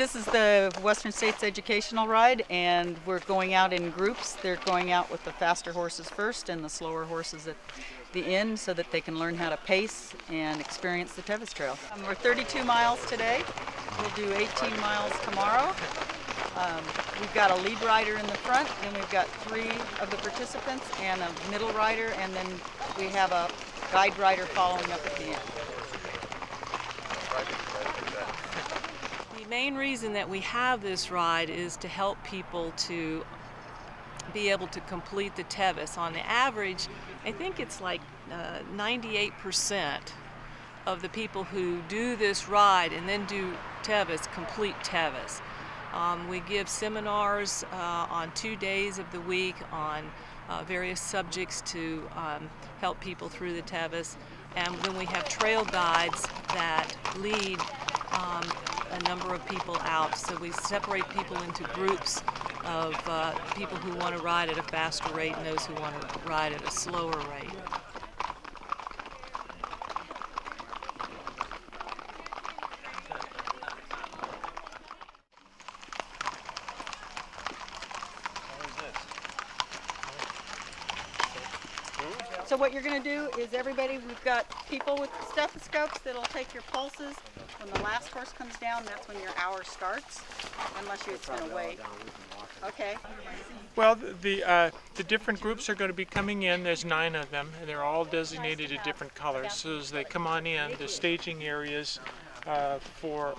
This is the Western States Educational Ride, and we're going out in groups. They're going out with the faster horses first and the slower horses at the end so that they can learn how to pace and experience the Tevis Trail. We're 32 miles today. We'll do 18 miles tomorrow. We've got a lead rider in the front, then we've got 3 of the participants and a middle rider, and then we have a guide rider following up at the end. The main reason that we have this ride is to help people to be able to complete the Tevis. On the average, I think it's like 98% of the people who do this ride and then do Tevis complete Tevis. We give seminars on 2 days of the week on various subjects to help people through the Tevis, and then we have trail guides that lead a number of people out. So we separate people into groups of people who want to ride at a faster rate and those who want to ride at a slower rate. So what you're going to do is we've got people with stethoscopes that'll take your pulses. When the last horse comes down, that's when your hour starts, unless it's going to wait. Okay. Well, the different groups are going to be coming in. There's 9 of them, and they're all designated in different colors. So as they come on in, the staging areas for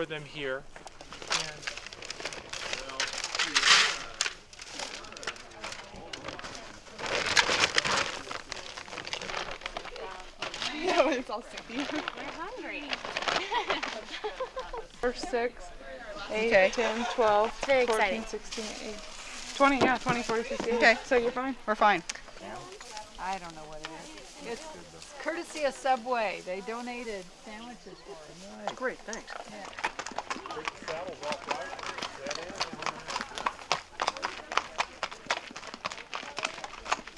them here. It's all soupy. We're hungry. 4, 6, 8, Okay. 10, 12, Very 14, exciting. 16, 18, 20, yeah, 20, 40, 60. Okay. So you're fine? We're fine. I don't know what it is. It's courtesy of Subway. They donated sandwiches for us. Great, thanks.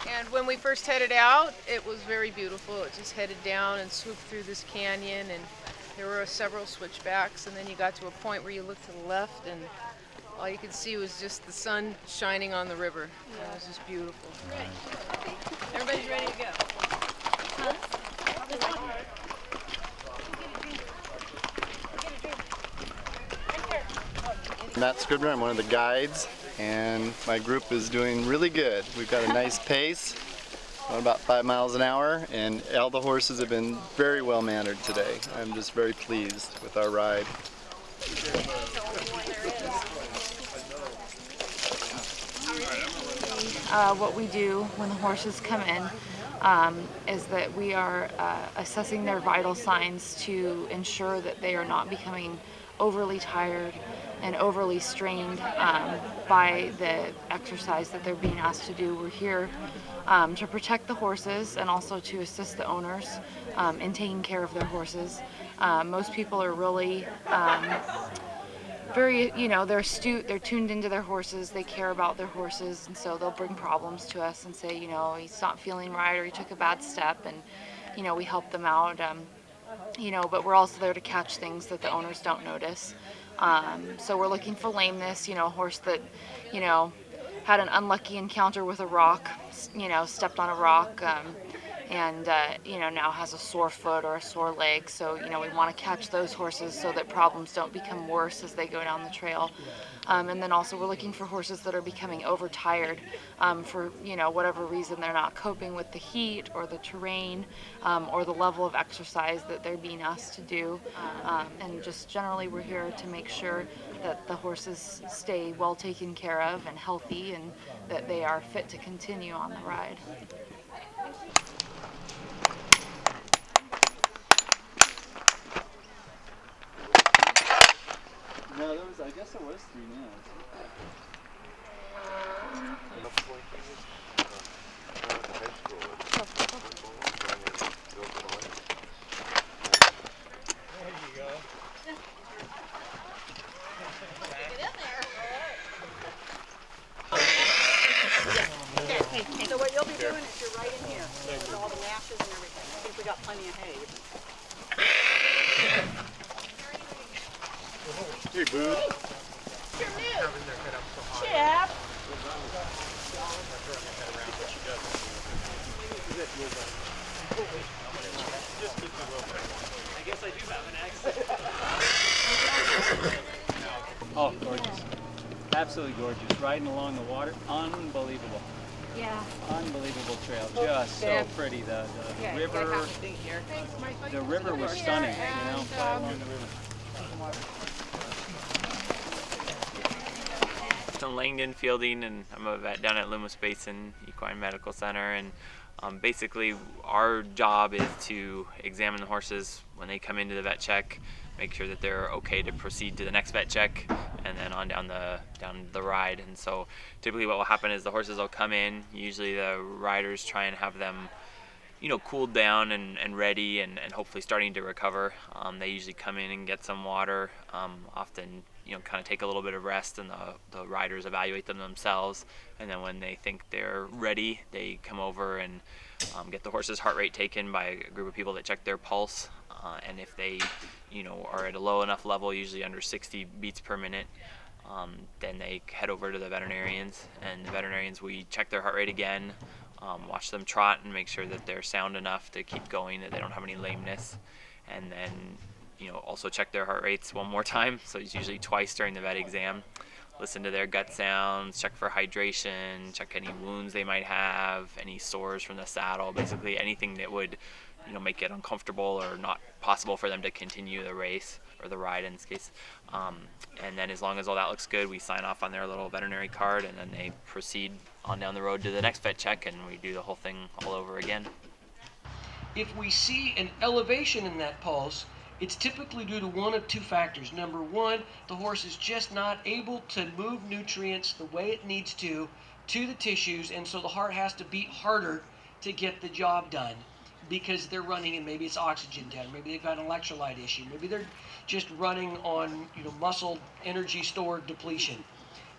And when we first headed out, it was very beautiful. It just headed down and swooped through this canyon, and there were several switchbacks, and then you got to a point where you looked to the left and all you could see was just the sun shining on the river. It was just beautiful. Everybody's ready to go. Matt Scribner, I'm one of the guides, and my group is doing really good. We've got a nice pace, about 5 miles an hour, and all the horses have been very well mannered today. I'm just very pleased with our ride. What we do when the horses come in is that we are assessing their vital signs to ensure that they are not becoming overly tired and overly strained by the exercise that they're being asked to do. We're here to protect the horses and also to assist the owners in taking care of their horses. Most people are really very, they're astute, they're tuned into their horses, they care about their horses, and so they'll bring problems to us and say, he's not feeling right or he took a bad step, and, we help them out. But we're also there to catch things that the owners don't notice. So we're looking for lameness, a horse that, had an unlucky encounter with a rock, stepped on a rock, and now has a sore foot or a sore leg. So, we want to catch those horses so that problems don't become worse as they go down the trail. And then also we're looking for horses that are becoming overtired for, whatever reason they're not coping with the heat or the terrain or the level of exercise that they're being asked to do. And just generally we're here to make sure that the horses stay well taken care of and healthy and that they are fit to continue on the ride. No, I guess there was 3 minutes. So what you'll be doing is you're right in here with all the mashes and everything. I think we got plenty of hay. Hey, boo. Chip. Oh, gorgeous. Absolutely gorgeous. Riding along the water, unbelievable. Yeah. Unbelievable trail. Just so pretty. The river was stunning, you know, fly along the river. I'm Langdon Fielding, and I'm a vet down at Loomis Basin Equine Medical Center. And basically, our job is to examine the horses when they come into the vet check, make sure that they're okay to proceed to the next vet check, and then on down the ride. And so, typically, what will happen is the horses will come in. Usually, the riders try and have them, you know, cooled down and ready and hopefully starting to recover. They usually come in and get some water, often, you know, kind of take a little bit of rest, and the riders evaluate them themselves. And then when they think they're ready, they come over and get the horse's heart rate taken by a group of people that check their pulse. And if they, you know, are at a low enough level, usually under 60 beats per minute, then they head over to the veterinarians. And the veterinarians, we check their heart rate again, watch them trot and make sure that they're sound enough to keep going, that they don't have any lameness. And then, you know, also check their heart rates one more time. So it's usually twice during the vet exam. Listen to their gut sounds, check for hydration, check any wounds they might have, any sores from the saddle, basically anything that would, you know, make it uncomfortable or not possible for them to continue the race, or the ride in this case. And then as long as all that looks good, we sign off on their little veterinary card, and then they proceed on down the road to the next vet check, and we do the whole thing all over again. If we see an elevation in that pulse, it's typically due to one of two factors. Number one, the horse is just not able to move nutrients the way it needs to the tissues, and so the heart has to beat harder to get the job done because they're running, and maybe it's oxygen down, maybe they've got an electrolyte issue, maybe they're just running on, you know, muscle energy store depletion.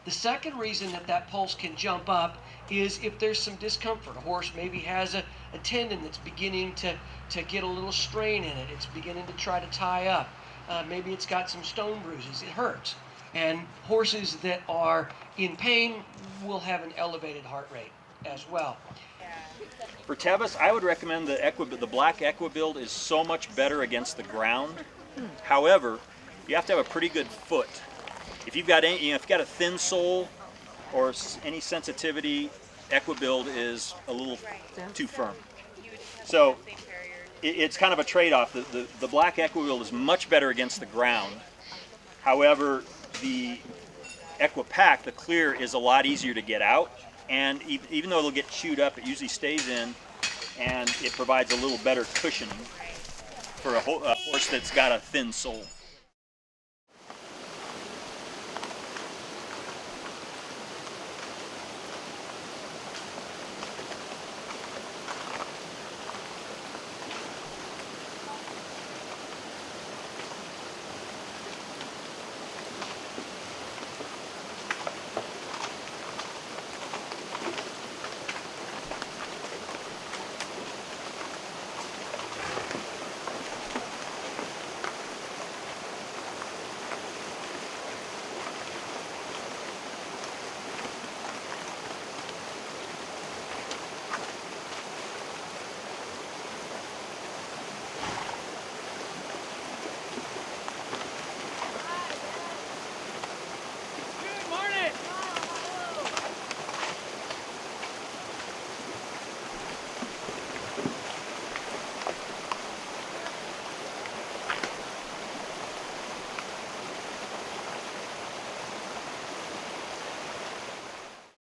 The second reason that pulse can jump up is if there's some discomfort. A horse maybe has a tendon that's beginning to get a little strain in it. It's beginning to try to tie up. Maybe it's got some stone bruises. It hurts. And horses that are in pain will have an elevated heart rate as well. For Tevis, I would recommend the black Equibuild is so much better against the ground. However, you have to have a pretty good foot. If you've got if you've got a thin sole or any sensitivity, Equibuild is a little too firm. So it's kind of a trade-off. The black Equibuild is much better against the ground. However, the Equipack, the clear, is a lot easier to get out, and even though it'll get chewed up, it usually stays in, and it provides a little better cushioning for a horse that's got a thin sole.